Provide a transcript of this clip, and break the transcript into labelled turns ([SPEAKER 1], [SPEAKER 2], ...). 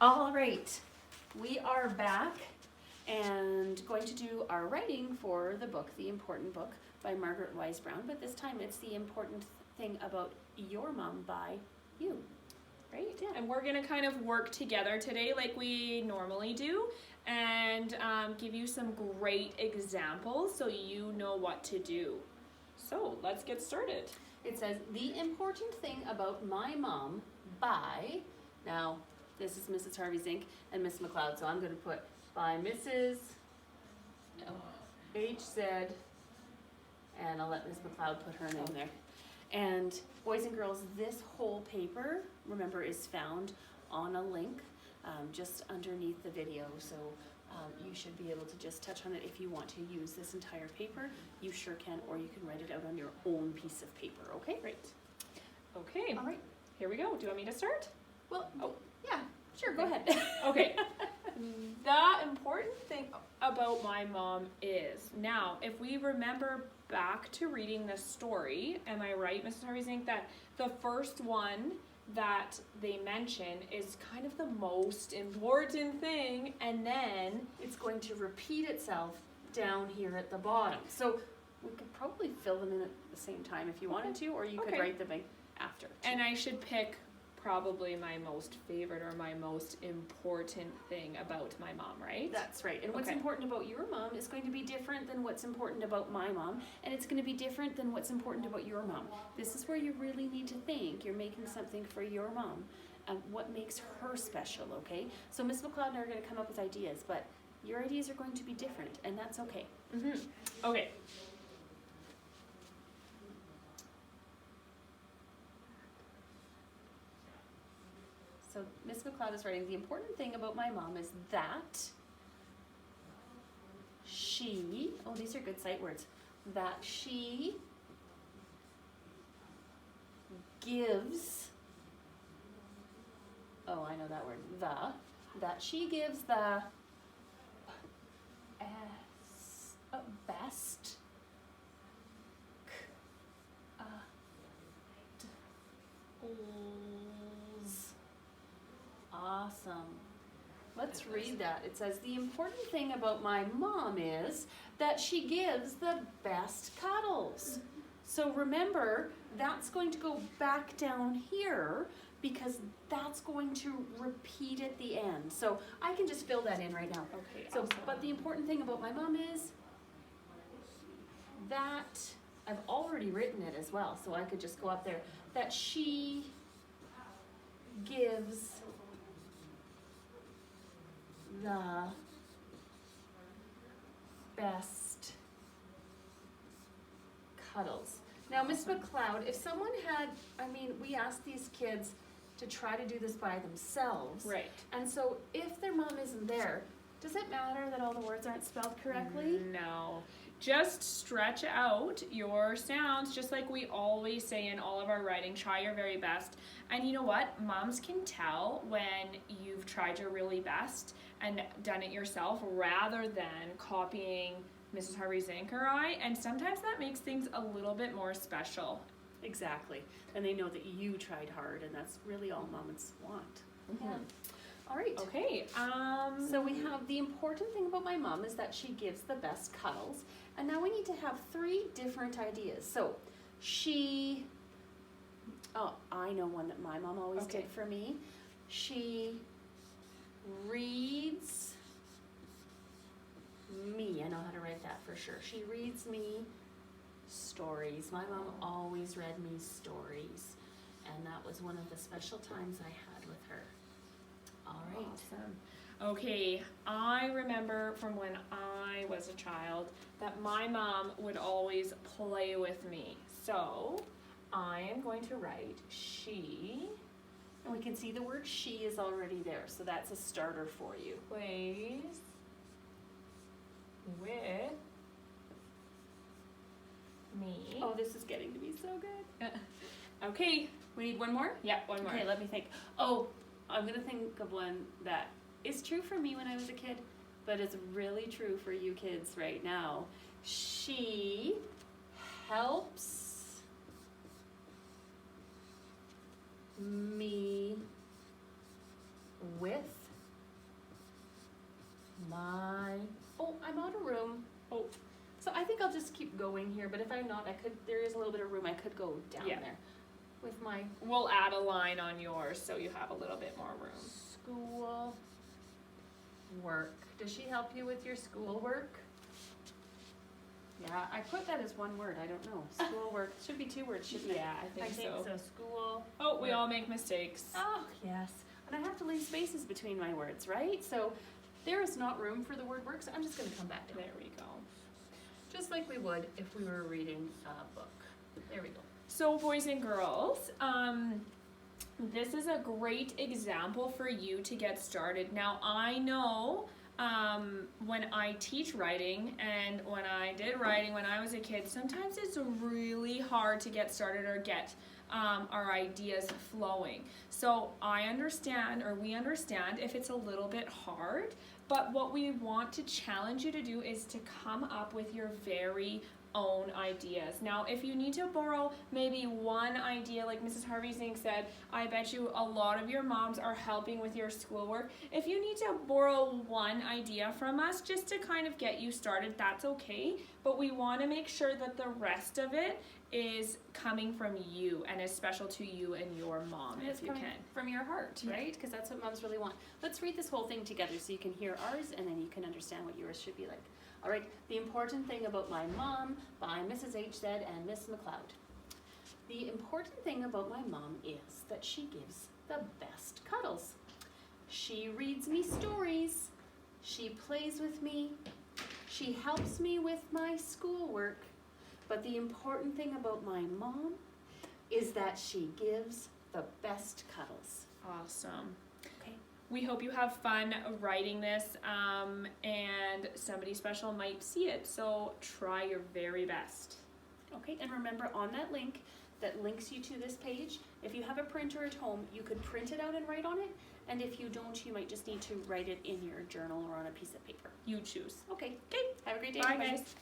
[SPEAKER 1] All right, we are back and going to do our writing for the book, The Important Book by Margaret Wise Brown, but this time it's The Important Thing About Your Mom by You.
[SPEAKER 2] Right, yeah. And we're gonna kind of work together today like we normally do and give you some great examples so you know what to do. So let's get started.
[SPEAKER 1] It says, The Important Thing About My Mom by, now this is Mrs. Harvey Zink and Miss McLeod, so I'm going to put by Mrs. H.Z. and I'll let Miss McLeod put her name there. And boys and girls, this whole paper, remember, is found on a link just underneath the video, so you should be able to just touch on it. If you want to use this entire paper, you sure can, or you can write it out on your own piece of paper, okay?
[SPEAKER 2] Great. Okay,
[SPEAKER 1] All right.
[SPEAKER 2] here we go. Do you want me to start?
[SPEAKER 1] Well, yeah, sure, go ahead.
[SPEAKER 2] Okay. The important thing about my mom is, now, if we remember back to reading this story, am I right, Mrs. Harvey Zink, that the first one that they mention is kind of the most important thing, and then
[SPEAKER 1] It's going to repeat itself down here at the bottom. So we could probably fill them in at the same time if you wanted to, or you could
[SPEAKER 2] Okay.
[SPEAKER 1] write them in after.
[SPEAKER 2] and I should pick probably my most favorite or my most important thing about my mom, right?
[SPEAKER 1] That's right. And what's
[SPEAKER 2] Okay.
[SPEAKER 1] important about your mom is going to be different than what's important about my mom, and it's going to be different than what's important about your mom. This is where you really need to think. You're making something for your mom. What makes her special, okay? So Miss McLeod and I are going to come up with ideas, but your ideas are going to be different, and that's okay.
[SPEAKER 2] Okay.
[SPEAKER 1] So Miss McLeod is writing, the important thing about my mom is that she, oh, these are good sight words, that she gives, oh, I know that word, that she gives the best Awesome. Let's read that. It says, the important thing about my mom is that she gives the best cuddles. So remember, that's going to go back down here because that's going to repeat at the end. So I can just fill that in right now.
[SPEAKER 2] Okay.
[SPEAKER 1] So,
[SPEAKER 2] awesome.
[SPEAKER 1] but the important thing about my mom is that, I've already written it as well, so I could just go up there, that she gives the best cuddles. Now, Miss McLeod, if someone had, we asked these kids to try to do this by themselves.
[SPEAKER 2] Right.
[SPEAKER 1] And so if their mom isn't there, does it matter that all the words aren't spelled correctly?
[SPEAKER 2] No. Just stretch out your sounds, just like we always say in all of our writing. Try your very best. And you know what? Moms can tell when you've tried your really best and done it yourself rather than copying Mrs. Harvey Zink or I. And sometimes that makes things a little bit more special.
[SPEAKER 1] Exactly. And they know that you tried hard, and that's really all moms want.
[SPEAKER 2] Mhm.
[SPEAKER 1] All right.
[SPEAKER 2] Okay.
[SPEAKER 1] So we have the important thing about my mom is that she gives the best cuddles. And now we need to have 3 different ideas. So she, oh, I know one that my mom always
[SPEAKER 2] Okay.
[SPEAKER 1] did for me. She reads me. I know how to write that for sure. She reads me stories. My mom always read me stories. And that was one of the special times I had with her. All right.
[SPEAKER 2] Awesome. Okay, I remember from when I was a child that my mom would always play with me. So I am going to write she
[SPEAKER 1] And we can see the word she is already there, so that's a starter for you.
[SPEAKER 2] plays with me.
[SPEAKER 1] Oh, this is getting to be so good.
[SPEAKER 2] Okay,
[SPEAKER 1] We need one more?
[SPEAKER 2] yeah, one more.
[SPEAKER 1] Okay, let me think. Oh, I'm gonna think of one that is true for me when I was a kid, but it's really true for you kids right now. She helps me with I'm out of room. Oh, so I think I'll just keep going here, but if I'm not, there is a little bit of room, I could go down
[SPEAKER 2] Yeah.
[SPEAKER 1] there with my
[SPEAKER 2] We'll add a line on yours so you have a little bit more room.
[SPEAKER 1] school work. Does she help you with your school work? Yeah, I put that as one word, I don't know. School work, should be 2 words, shouldn't it?
[SPEAKER 2] Yeah, I think so.
[SPEAKER 1] School.
[SPEAKER 2] Oh, we
[SPEAKER 1] work.
[SPEAKER 2] all make mistakes.
[SPEAKER 1] Oh, yes. And I have to leave spaces between my words, right? So there is not room for the word work, so I'm just gonna come back down.
[SPEAKER 2] There we go.
[SPEAKER 1] Just like we would if we were reading a book. There we go.
[SPEAKER 2] So boys and girls, this is a great example for you to get started. Now I know when I teach writing and when I did writing when I was a kid, sometimes it's really hard to get started or get our ideas flowing. So I understand, or we understand, if it's a little bit hard, but what we want to challenge you to do is to come up with your very own ideas. Now, if you need to borrow maybe one idea, like Mrs. Harvey Zink said, I bet you a lot of your moms are helping with your schoolwork. If you need to borrow one idea from us just to kind of get you started, that's okay. But we want to make sure that the rest of it is coming from you and is special to you and your mom,
[SPEAKER 1] And it's
[SPEAKER 2] if you
[SPEAKER 1] coming
[SPEAKER 2] can.
[SPEAKER 1] from your heart, right? Because that's what moms really want. Let's read this whole thing together so you can hear ours and then you can understand what yours should be like. All right, The Important Thing About My Mom by Mrs. H. Z. and Miss McLeod. The important thing about my mom is that she gives the best cuddles. She reads me stories. She plays with me. She helps me with my schoolwork. But the important thing about my mom is that she gives the best cuddles.
[SPEAKER 2] Awesome.
[SPEAKER 1] Okay.
[SPEAKER 2] We hope you have fun writing this, and somebody special might see it, so try your very best.
[SPEAKER 1] Okay, and remember on that link that links you to this page, if you have a printer at home, you could print it out and write on it, and if you don't, you might just need to write it in your journal or on a piece of paper.
[SPEAKER 2] You choose.
[SPEAKER 1] Okay,
[SPEAKER 2] Okay,
[SPEAKER 1] have a great day.
[SPEAKER 2] bye
[SPEAKER 1] everybody.
[SPEAKER 2] guys.